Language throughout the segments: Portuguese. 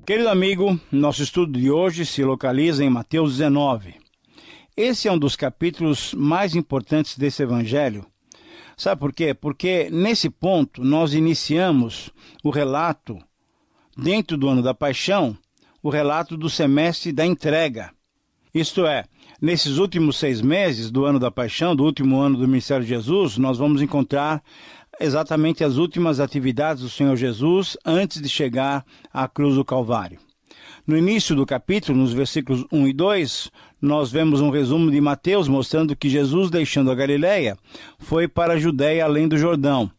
Querido amigo, nosso estudo de hoje se localiza em Mateus 19. Esse é um dos capítulos mais importantes desse evangelho. Sabe por quê? Porque nesse ponto nós iniciamos o relato, dentro do ano da paixão, o relato do semestre da entrega. Isto é, nesses últimos 6 meses do ano da paixão, do último ano do ministério de Jesus, nós vamos encontrar exatamente as últimas atividades do Senhor Jesus antes de chegar à cruz do Calvário. No início do capítulo, nos versículos 1 e 2, nós vemos um resumo de Mateus mostrando que Jesus, deixando a Galileia, foi para a Judéia além do Jordão.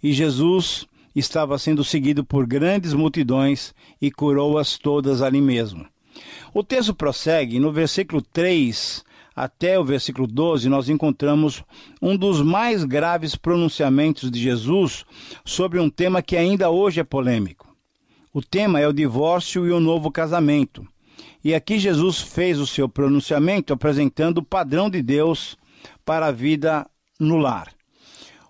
E Jesus estava sendo seguido por grandes multidões e curou-as todas ali mesmo. O texto prossegue, no versículo 3 até o versículo 12, nós encontramos um dos mais graves pronunciamentos de Jesus sobre um tema que ainda hoje é polêmico. O tema é o divórcio e o novo casamento. E aqui Jesus fez o seu pronunciamento apresentando o padrão de Deus para a vida no lar.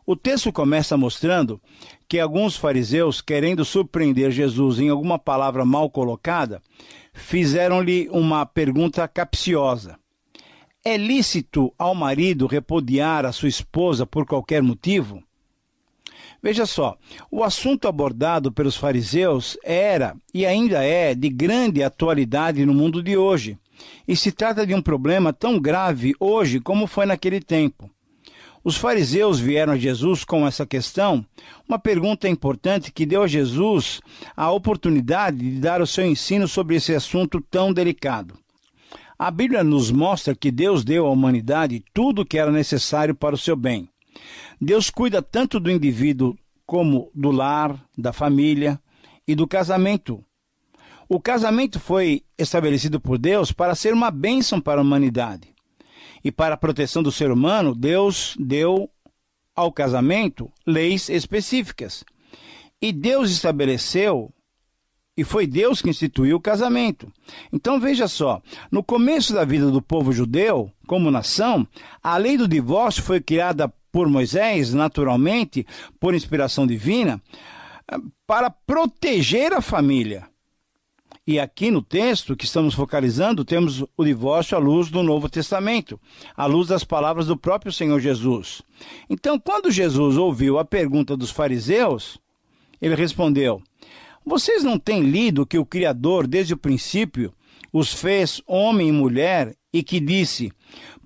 O texto começa mostrando que alguns fariseus, querendo surpreender Jesus em alguma palavra mal colocada, fizeram-lhe uma pergunta capciosa. É lícito ao marido repudiar a sua esposa por qualquer motivo? Veja só, o assunto abordado pelos fariseus era e ainda é de grande atualidade no mundo de hoje. E se trata de um problema tão grave hoje como foi naquele tempo. Os fariseus vieram a Jesus com essa questão, uma pergunta importante que deu a Jesus a oportunidade de dar o seu ensino sobre esse assunto tão delicado. A Bíblia nos mostra que Deus deu à humanidade tudo o que era necessário para o seu bem. Deus cuida tanto do indivíduo como do lar, da família e do casamento. O casamento foi estabelecido por Deus para ser uma bênção para a humanidade. E para a proteção do ser humano, Deus deu ao casamento leis específicas. E Deus estabeleceu, e foi Deus que instituiu o casamento. Então veja só, no começo da vida do povo judeu, como nação, a lei do divórcio foi criada por Moisés, naturalmente, por inspiração divina, para proteger a família. E aqui no texto que estamos focalizando, temos o divórcio à luz do Novo Testamento, à luz das palavras do próprio Senhor Jesus. Então, quando Jesus ouviu a pergunta dos fariseus, ele respondeu: vocês não têm lido que o Criador, desde o princípio, os fez homem e mulher e que disse: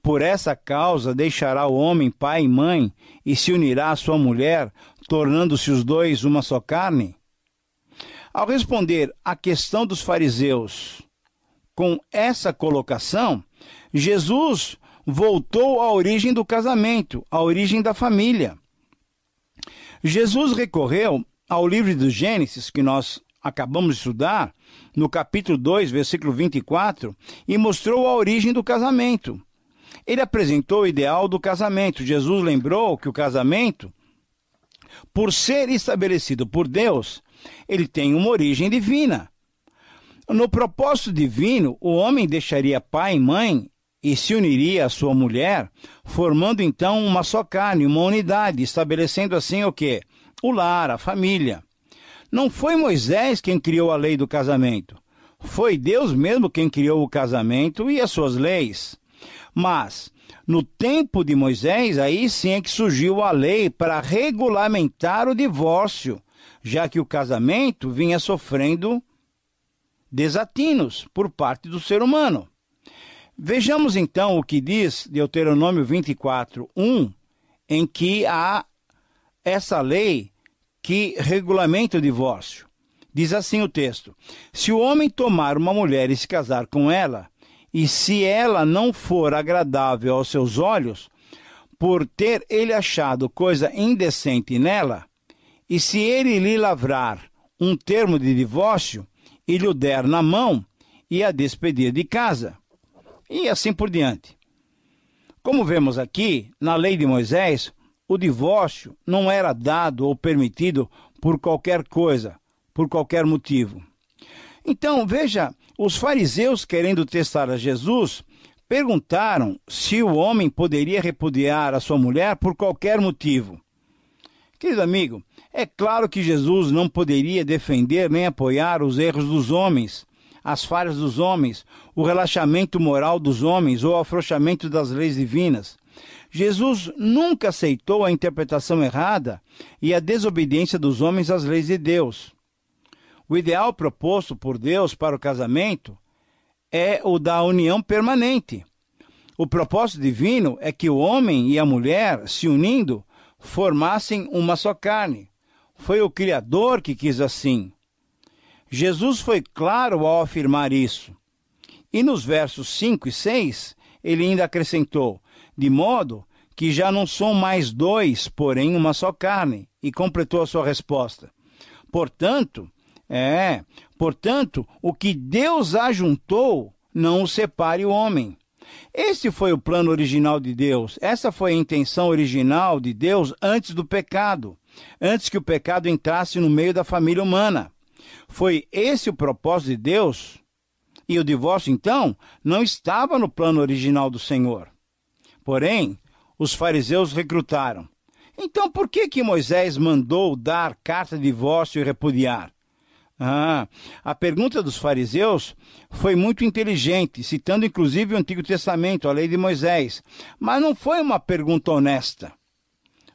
por essa causa deixará o homem pai e mãe e se unirá à sua mulher, tornando-se os dois uma só carne? Ao responder à questão dos fariseus com essa colocação, Jesus voltou à origem do casamento, à origem da família. Jesus recorreu ao livro do Gênesis, que nós acabamos de estudar, no capítulo 2, versículo 24, e mostrou a origem do casamento. Ele apresentou o ideal do casamento. Jesus lembrou que o casamento, por ser estabelecido por Deus, ele tem uma origem divina. No propósito divino, o homem deixaria pai e mãe e se uniria à sua mulher, formando então uma só carne, uma unidade, estabelecendo assim o quê? O lar, a família. Não foi Moisés quem criou a lei do casamento. Foi Deus mesmo quem criou o casamento e as suas leis. Mas, no tempo de Moisés, aí sim é que surgiu a lei para regulamentar o divórcio, já que o casamento vinha sofrendo desatinos por parte do ser humano. Vejamos então o que diz Deuteronômio 24:1, em que há essa lei que regulamenta o divórcio. Diz assim o texto: se o homem tomar uma mulher e se casar com ela, e se ela não for agradável aos seus olhos, por ter ele achado coisa indecente nela, e se ele lhe lavrar um termo de divórcio, e lhe o der na mão, e a despedir de casa, e assim por diante. Como vemos aqui, na lei de Moisés, o divórcio não era dado ou permitido por qualquer coisa, por qualquer motivo. Então, veja, os fariseus, querendo testar a Jesus, perguntaram se o homem poderia repudiar a sua mulher por qualquer motivo. Querido amigo, é claro que Jesus não poderia defender nem apoiar os erros dos homens, as falhas dos homens, o relaxamento moral dos homens ou o afrouxamento das leis divinas. Jesus nunca aceitou a interpretação errada e a desobediência dos homens às leis de Deus. O ideal proposto por Deus para o casamento é o da união permanente. O propósito divino é que o homem e a mulher, se unindo, formassem uma só carne. Foi o Criador que quis assim. Jesus foi claro ao afirmar isso. E nos versos 5 e 6, ele ainda acrescentou, de modo que já não são mais dois, porém uma só carne, e completou a sua resposta. Portanto, o que Deus ajuntou, não o separe o homem. Esse foi o plano original de Deus. Essa foi a intenção original de Deus antes do pecado, antes que o pecado entrasse no meio da família humana. Foi esse o propósito de Deus. E o divórcio, então, não estava no plano original do Senhor. Porém, os fariseus recrutaram. Então, por que Moisés mandou dar carta de divórcio e repudiar? A pergunta dos fariseus foi muito inteligente, citando inclusive o Antigo Testamento, a lei de Moisés, mas não foi uma pergunta honesta.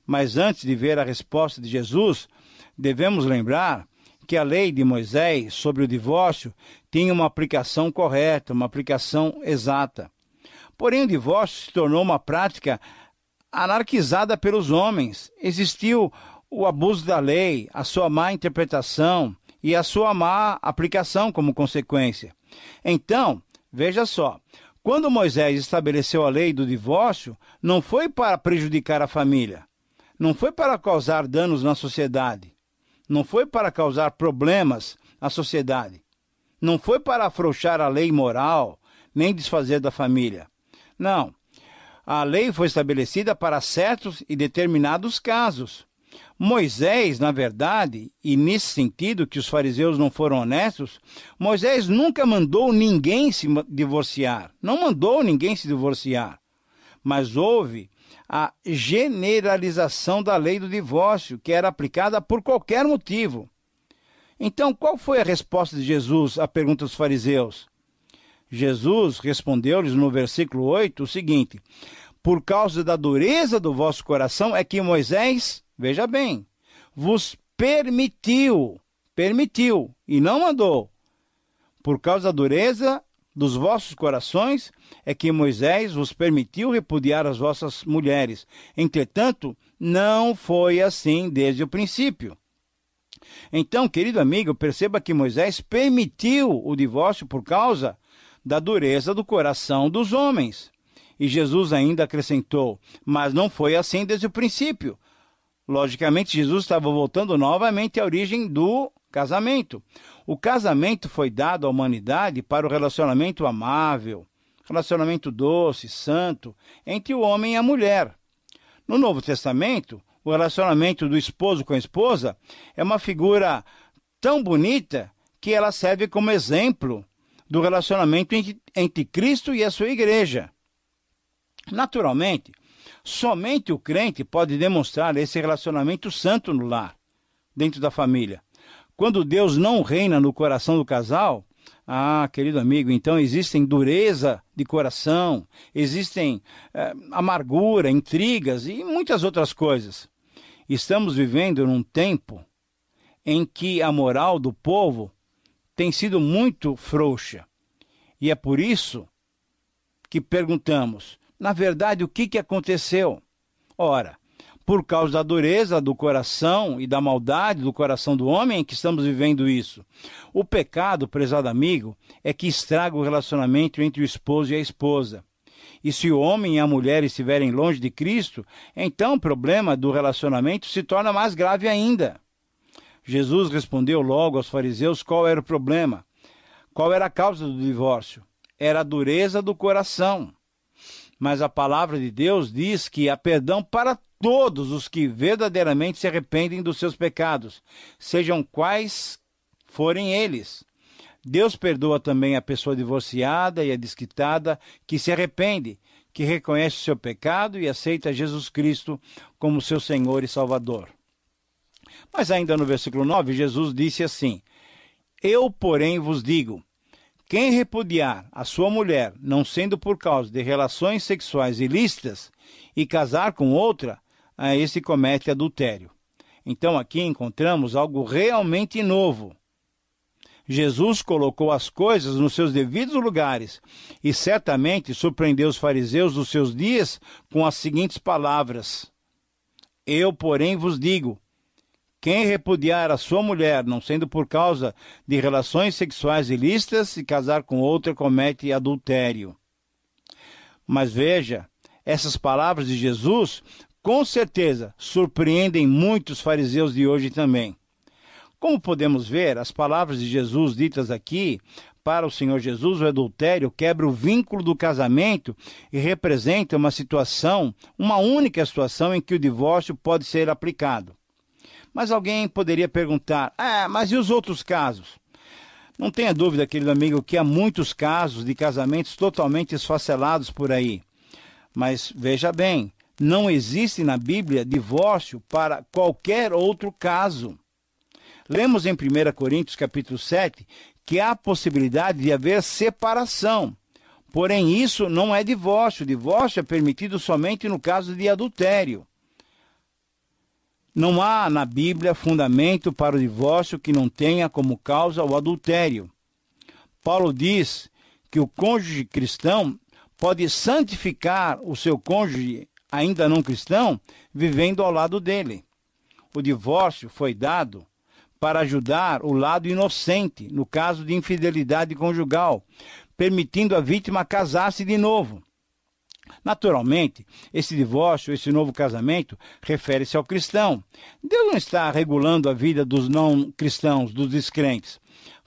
Mas antes de ver a resposta de Jesus, devemos lembrar que a lei de Moisés sobre o divórcio tinha uma aplicação correta, uma aplicação exata. Porém, o divórcio se tornou uma prática anarquizada pelos homens. Existiu o abuso da lei, a sua má interpretação e a sua má aplicação como consequência. Então, veja só, quando Moisés estabeleceu a lei do divórcio, não foi para prejudicar a família, não foi para causar danos na sociedade, não foi para causar problemas à sociedade, não foi para afrouxar a lei moral, nem desfazer da família. Não, a lei foi estabelecida para certos e determinados casos. Moisés, na verdade, e nesse sentido que os fariseus não foram honestos, Moisés nunca mandou ninguém se divorciar. Não mandou ninguém se divorciar. Mas houve a generalização da lei do divórcio, que era aplicada por qualquer motivo. Então, qual foi a resposta de Jesus à pergunta dos fariseus? Jesus respondeu-lhes no versículo 8 o seguinte: por causa da dureza do vosso coração é que Moisés, veja bem, vos permitiu e não mandou. Por causa da dureza dos vossos corações é que Moisés vos permitiu repudiar as vossas mulheres. Entretanto, não foi assim desde o princípio. Então, querido amigo, perceba que Moisés permitiu o divórcio por causa da dureza do coração dos homens. E Jesus ainda acrescentou, mas não foi assim desde o princípio. Logicamente, Jesus estava voltando novamente à origem do casamento. O casamento foi dado à humanidade para o relacionamento amável, relacionamento doce, santo, entre o homem e a mulher. No Novo Testamento, o relacionamento do esposo com a esposa é uma figura tão bonita que ela serve como exemplo do relacionamento entre Cristo e a sua igreja. Naturalmente, somente o crente pode demonstrar esse relacionamento santo no lar, dentro da família. Quando Deus não reina no coração do casal, querido amigo, então existem dureza de coração, existem amargura, intrigas e muitas outras coisas. Estamos vivendo num tempo em que a moral do povo tem sido muito frouxa. E é por isso que perguntamos, na verdade, o que aconteceu? Ora, por causa da dureza do coração e da maldade do coração do homem é que estamos vivendo isso. O pecado, prezado amigo, é que estraga o relacionamento entre o esposo e a esposa. E se o homem e a mulher estiverem longe de Cristo, então o problema do relacionamento se torna mais grave ainda. Jesus respondeu logo aos fariseus qual era o problema. Qual era a causa do divórcio? Era a dureza do coração. Mas a palavra de Deus diz que há perdão para todos os que verdadeiramente se arrependem dos seus pecados, sejam quais forem eles. Deus perdoa também a pessoa divorciada e a desquitada que se arrepende, que reconhece o seu pecado e aceita Jesus Cristo como seu Senhor e Salvador. Mas ainda no versículo 9, Jesus disse assim: Eu, porém, vos digo, quem repudiar a sua mulher, não sendo por causa de relações sexuais ilícitas, e casar com outra, a esse comete adultério. Então aqui encontramos algo realmente novo. Jesus colocou as coisas nos seus devidos lugares e certamente surpreendeu os fariseus dos seus dias com as seguintes palavras: Eu, porém, vos digo, quem repudiar a sua mulher, não sendo por causa de relações sexuais ilícitas, e casar com outra, comete adultério. Mas veja, essas palavras de Jesus, com certeza, surpreendem muitos fariseus de hoje também. Como podemos ver, as palavras de Jesus ditas aqui, para o Senhor Jesus, o adultério quebra o vínculo do casamento e representa uma situação, uma única situação em que o divórcio pode ser aplicado. Mas alguém poderia perguntar, mas e os outros casos? Não tenha dúvida, querido amigo, que há muitos casos de casamentos totalmente esfacelados por aí. Mas veja bem, não existe na Bíblia divórcio para qualquer outro caso. Lemos em 1 Coríntios capítulo 7 que há a possibilidade de haver separação. Porém, isso não é divórcio. Divórcio é permitido somente no caso de adultério. Não há na Bíblia fundamento para o divórcio que não tenha como causa o adultério. Paulo diz que o cônjuge cristão pode santificar o seu cônjuge ainda não cristão, vivendo ao lado dele. O divórcio foi dado para ajudar o lado inocente, no caso de infidelidade conjugal, permitindo a vítima casar-se de novo. Naturalmente, esse divórcio, esse novo casamento, refere-se ao cristão. Deus não está regulando a vida dos não cristãos, dos descrentes.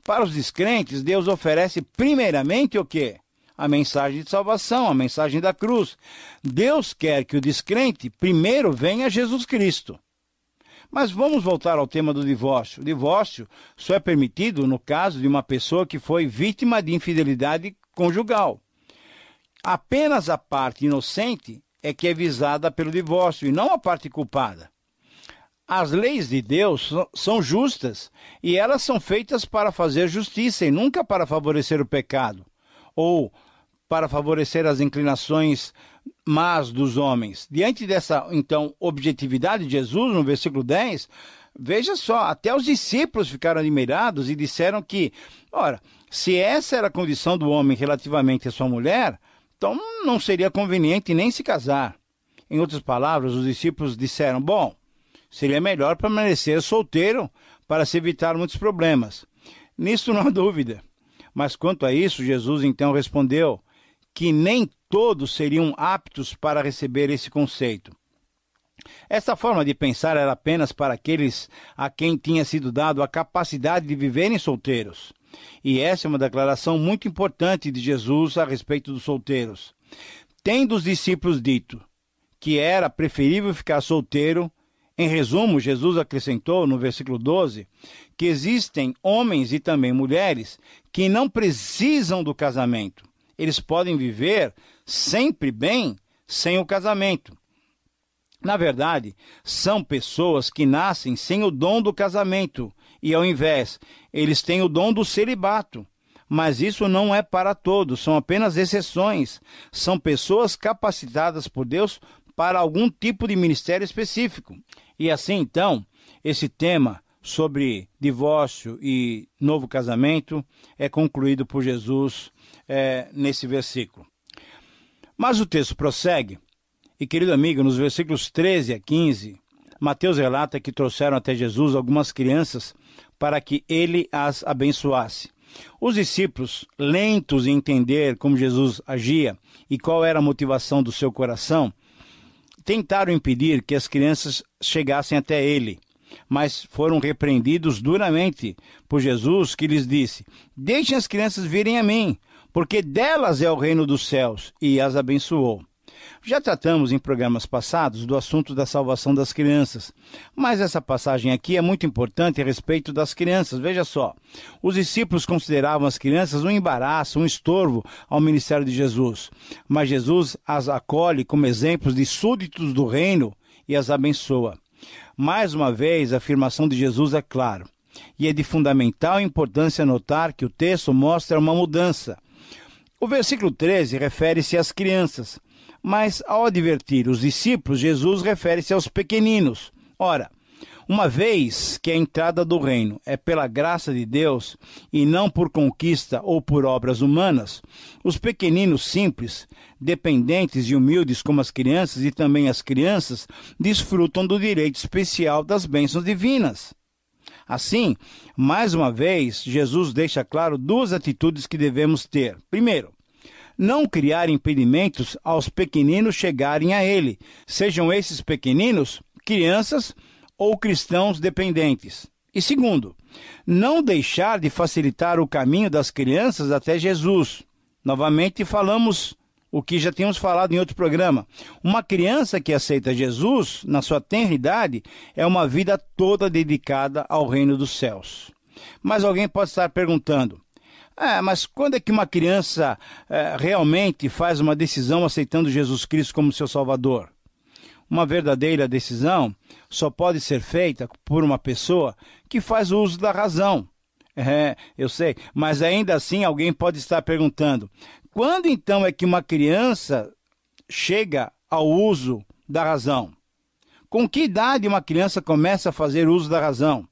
Para os descrentes, Deus oferece primeiramente o quê? A mensagem de salvação, a mensagem da cruz. Deus quer que o descrente primeiro venha a Jesus Cristo. Mas vamos voltar ao tema do divórcio. O divórcio só é permitido no caso de uma pessoa que foi vítima de infidelidade conjugal. Apenas a parte inocente é que é visada pelo divórcio e não a parte culpada. As leis de Deus são justas e elas são feitas para fazer justiça e nunca para favorecer o pecado ou para favorecer as inclinações más dos homens. Diante dessa, então, objetividade de Jesus, no versículo 10, veja só, até os discípulos ficaram admirados e disseram que, ora, se essa era a condição do homem relativamente à sua mulher, então não seria conveniente nem se casar. Em outras palavras, os discípulos disseram, bom, seria melhor permanecer solteiro para se evitar muitos problemas. Nisso não há dúvida. Mas quanto a isso, Jesus então respondeu que nem todos seriam aptos para receber esse conceito. Essa forma de pensar era apenas para aqueles a quem tinha sido dado a capacidade de viverem solteiros. E essa é uma declaração muito importante de Jesus a respeito dos solteiros. Tendo os discípulos dito que era preferível ficar solteiro, em resumo, Jesus acrescentou no versículo 12 que existem homens e também mulheres que não precisam do casamento. Eles podem viver sempre bem sem o casamento. Na verdade, são pessoas que nascem sem o dom do casamento e, ao invés, eles têm o dom do celibato. Mas isso não é para todos, são apenas exceções. São pessoas capacitadas por Deus para algum tipo de ministério específico. E assim, então, esse tema sobre divórcio e novo casamento é concluído por Jesus nesse versículo. Mas o texto prossegue, e querido amigo, nos versículos 13 a 15, Mateus relata que trouxeram até Jesus algumas crianças para que ele as abençoasse. Os discípulos, lentos em entender como Jesus agia e qual era a motivação do seu coração, tentaram impedir que as crianças chegassem até ele, mas foram repreendidos duramente por Jesus, que lhes disse, deixem as crianças virem a mim, porque delas é o reino dos céus, e as abençoou. Já tratamos em programas passados do assunto da salvação das crianças, mas essa passagem aqui é muito importante a respeito das crianças. Veja só, os discípulos consideravam as crianças um embaraço, um estorvo ao ministério de Jesus, mas Jesus as acolhe como exemplos de súditos do reino e as abençoa. Mais uma vez, a afirmação de Jesus é clara. E é de fundamental importância notar que o texto mostra uma mudança. O versículo 13 refere-se às crianças, mas ao advertir os discípulos, Jesus refere-se aos pequeninos. Ora, uma vez que a entrada do reino é pela graça de Deus e não por conquista ou por obras humanas, os pequeninos simples, dependentes e humildes como as crianças e também as crianças, desfrutam do direito especial das bênçãos divinas. Assim, mais uma vez, Jesus deixa claro duas atitudes que devemos ter. Primeiro, não criar impedimentos aos pequeninos chegarem a Ele, sejam esses pequeninos crianças ou cristãos dependentes. E segundo, não deixar de facilitar o caminho das crianças até Jesus. Novamente falamos o que já tínhamos falado em outro programa. Uma criança que aceita Jesus, na sua tenra idade, é uma vida toda dedicada ao reino dos céus. Mas alguém pode estar perguntando, mas quando é que uma criança realmente faz uma decisão aceitando Jesus Cristo como seu Salvador? Uma verdadeira decisão só pode ser feita por uma pessoa que faz uso da razão. Eu sei, mas ainda assim alguém pode estar perguntando, quando então é que uma criança chega ao uso da razão? Com que idade uma criança começa a fazer uso da razão?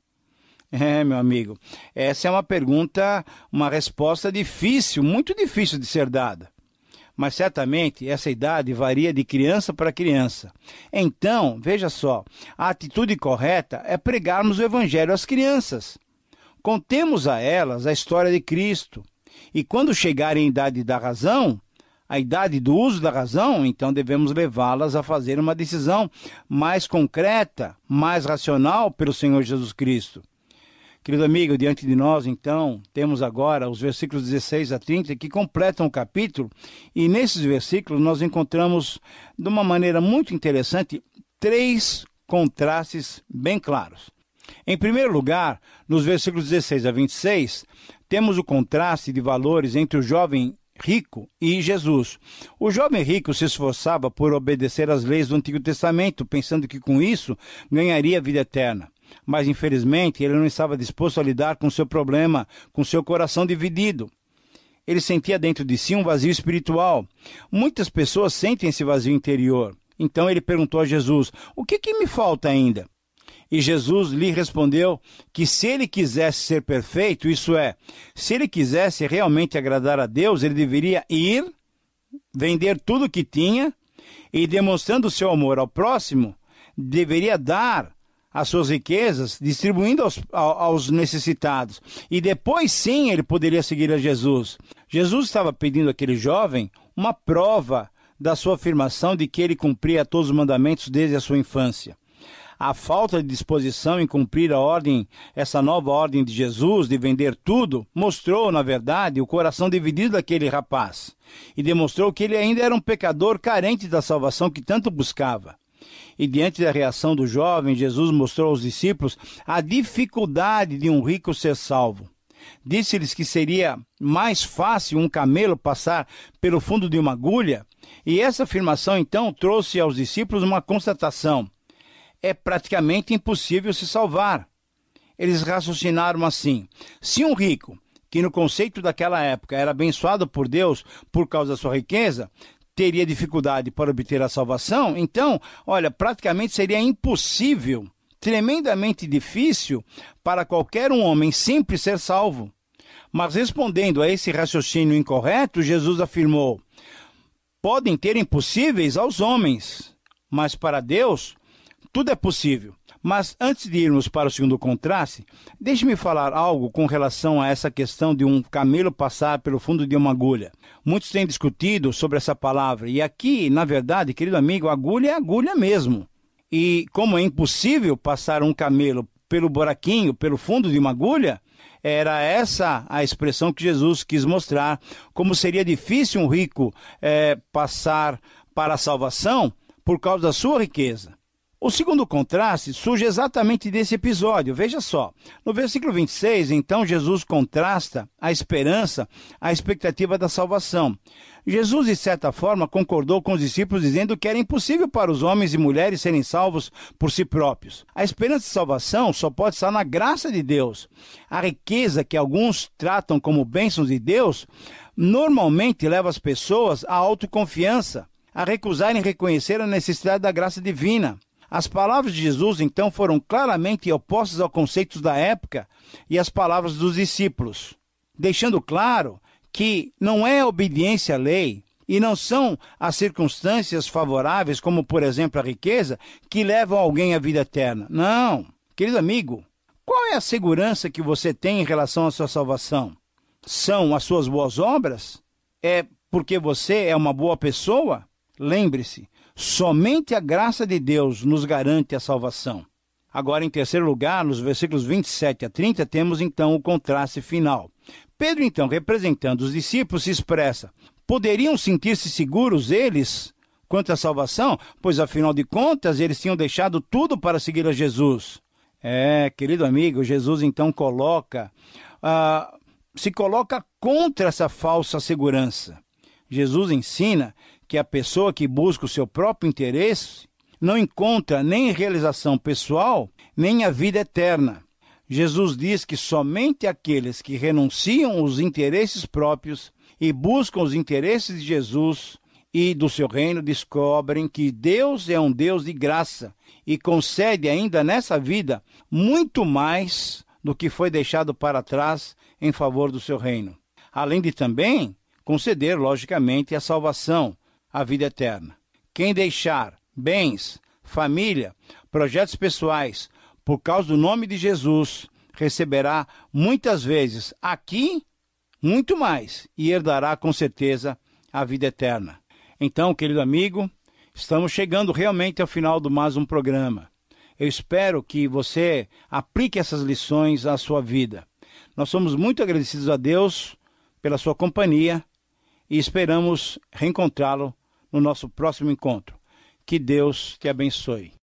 Meu amigo, essa é uma pergunta, uma resposta difícil, muito difícil de ser dada. Mas certamente essa idade varia de criança para criança. Então, veja só, a atitude correta é pregarmos o Evangelho às crianças. Contemos a elas a história de Cristo. E quando chegarem à idade da razão, a idade do uso da razão, então devemos levá-las a fazer uma decisão mais concreta, mais racional pelo Senhor Jesus Cristo. Querido amigo, diante de nós, então, temos agora os versículos 16 a 30 que completam o capítulo, e nesses versículos nós encontramos, de uma maneira muito interessante, 3 contrastes bem claros. Em primeiro lugar, nos versículos 16 a 26, temos o contraste de valores entre o jovem rico e Jesus. O jovem rico se esforçava por obedecer às leis do Antigo Testamento, pensando que com isso ganharia a vida eterna. Mas, infelizmente, ele não estava disposto a lidar com seu problema, com seu coração dividido. Ele sentia dentro de si um vazio espiritual. Muitas pessoas sentem esse vazio interior. Então ele perguntou a Jesus, o que me falta ainda? E Jesus lhe respondeu que se ele quisesse ser perfeito, isso é, se ele quisesse realmente agradar a Deus, ele deveria ir, vender tudo o que tinha e, demonstrando seu amor ao próximo, deveria dar as suas riquezas, distribuindo aos necessitados. E depois sim ele poderia seguir a Jesus. Jesus estava pedindo àquele jovem uma prova da sua afirmação de que ele cumpria todos os mandamentos desde a sua infância. A falta de disposição em cumprir essa nova ordem de Jesus, de vender tudo, mostrou, na verdade, o coração dividido daquele rapaz. E demonstrou que ele ainda era um pecador carente da salvação que tanto buscava. E diante da reação do jovem, Jesus mostrou aos discípulos a dificuldade de um rico ser salvo. Disse-lhes que seria mais fácil um camelo passar pelo fundo de uma agulha, e essa afirmação então trouxe aos discípulos uma constatação. É praticamente impossível se salvar. Eles raciocinaram assim, se um rico, que no conceito daquela época era abençoado por Deus por causa da sua riqueza, teria dificuldade para obter a salvação, então, praticamente seria impossível, tremendamente difícil para qualquer um homem simples ser salvo. Mas respondendo a esse raciocínio incorreto, Jesus afirmou, podem ter impossíveis aos homens, mas para Deus tudo é possível. Mas antes de irmos para o segundo contraste, deixe-me falar algo com relação a essa questão de um camelo passar pelo fundo de uma agulha. Muitos têm discutido sobre essa palavra, e aqui, na verdade, querido amigo, agulha é agulha mesmo. E como é impossível passar um camelo pelo buraquinho, pelo fundo de uma agulha, era essa a expressão que Jesus quis mostrar, como seria difícil um rico passar para a salvação por causa da sua riqueza. O segundo contraste surge exatamente desse episódio. Veja só, no versículo 26, então Jesus contrasta a esperança, a expectativa da salvação. Jesus, de certa forma, concordou com os discípulos dizendo que era impossível para os homens e mulheres serem salvos por si próprios. A esperança de salvação só pode estar na graça de Deus. A riqueza que alguns tratam como bênçãos de Deus normalmente leva as pessoas à autoconfiança, a recusarem reconhecer a necessidade da graça divina. As palavras de Jesus, então, foram claramente opostas aos conceitos da época e às palavras dos discípulos, deixando claro que não é a obediência à lei e não são as circunstâncias favoráveis, como, por exemplo, a riqueza, que levam alguém à vida eterna. Não. Querido amigo, qual é a segurança que você tem em relação à sua salvação? São as suas boas obras? É porque você é uma boa pessoa? Lembre-se, somente a graça de Deus nos garante a salvação. Agora, em terceiro lugar, nos versículos 27 a 30, temos então o contraste final. Pedro, então, representando os discípulos, se expressa: poderiam sentir-se seguros eles quanto à salvação? Pois, afinal de contas, eles tinham deixado tudo para seguir a Jesus. Querido amigo, Jesus, então, se coloca contra essa falsa segurança. Jesus ensina que a pessoa que busca o seu próprio interesse não encontra nem realização pessoal, nem a vida eterna. Jesus diz que somente aqueles que renunciam os interesses próprios e buscam os interesses de Jesus e do seu reino descobrem que Deus é um Deus de graça e concede ainda nessa vida muito mais do que foi deixado para trás em favor do seu reino. Além de também conceder, logicamente, a salvação, a vida eterna. Quem deixar bens, família, projetos pessoais, por causa do nome de Jesus, receberá muitas vezes aqui, muito mais, e herdará com certeza a vida eterna. Então, querido amigo, estamos chegando realmente ao final de mais um programa. Eu espero que você aplique essas lições à sua vida. Nós somos muito agradecidos a Deus pela sua companhia e esperamos reencontrá-lo no nosso próximo encontro. Que Deus te abençoe.